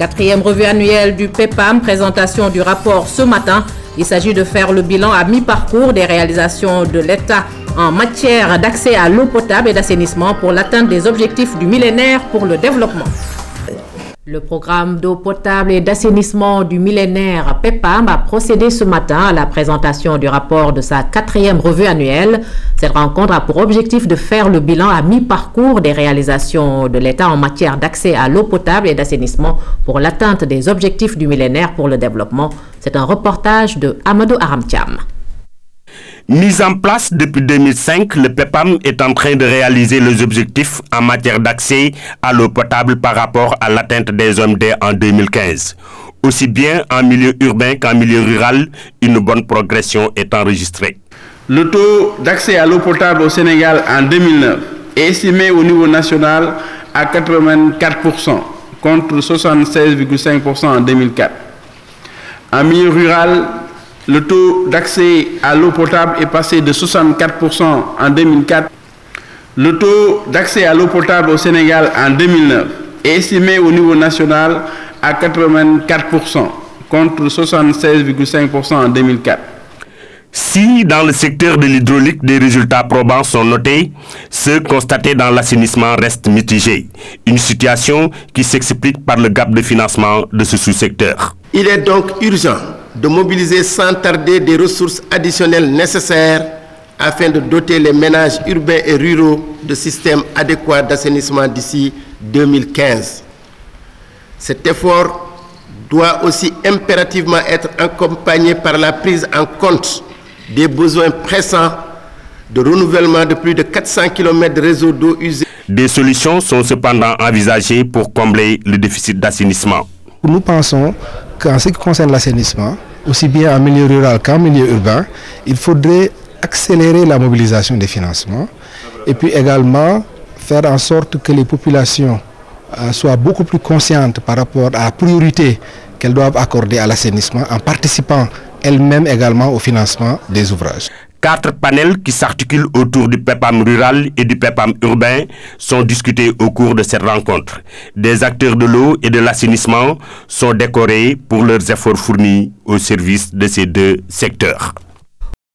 4e revue annuelle du PEPAM, présentation du rapport ce matin. Il s'agit de faire le bilan à mi-parcours des réalisations de l'État en matière d'accès à l'eau potable et d'assainissement pour l'atteinte des objectifs du millénaire pour le développement. Le programme d'eau potable et d'assainissement du millénaire PEPAM a procédé ce matin à la présentation du rapport de sa 4e revue annuelle. Cette rencontre a pour objectif de faire le bilan à mi-parcours des réalisations de l'État en matière d'accès à l'eau potable et d'assainissement pour l'atteinte des objectifs du millénaire pour le développement. C'est un reportage de Amadou Aramtiam. Mis en place depuis 2005, le PEPAM est en train de réaliser les objectifs en matière d'accès à l'eau potable par rapport à l'atteinte des OMD en 2015. Aussi bien en milieu urbain qu'en milieu rural, une bonne progression est enregistrée. Le taux d'accès à l'eau potable au Sénégal en 2009 est estimé au niveau national à 84%, contre 76,5% en 2004. En milieu rural, le taux d'accès à l'eau potable est passé de 64% en 2004. Le taux d'accès à l'eau potable au Sénégal en 2009 est estimé au niveau national à 84%, contre 76,5% en 2004. Si dans le secteur de l'hydraulique des résultats probants sont notés, ceux constatés dans l'assainissement restent mitigés. Une situation qui s'explique par le gap de financement de ce sous-secteur. Il est donc urgent de mobiliser sans tarder des ressources additionnelles nécessaires afin de doter les ménages urbains et ruraux de systèmes adéquats d'assainissement d'ici 2015. Cet effort doit aussi impérativement être accompagné par la prise en compte des besoins pressants de renouvellement de plus de 400 km de réseaux d'eau usée. Des solutions sont cependant envisagées pour combler le déficit d'assainissement. Nous pensons qu'en ce qui concerne l'assainissement, aussi bien en milieu rural qu'en milieu urbain, il faudrait accélérer la mobilisation des financements et puis également faire en sorte que les populations soient beaucoup plus conscientes par rapport à la priorité qu'elles doivent accorder à l'assainissement en participant elles-mêmes également au financement des ouvrages. 4 panels qui s'articulent autour du PEPAM rural et du PEPAM urbain sont discutés au cours de cette rencontre. Des acteurs de l'eau et de l'assainissement sont décorés pour leurs efforts fournis au service de ces deux secteurs.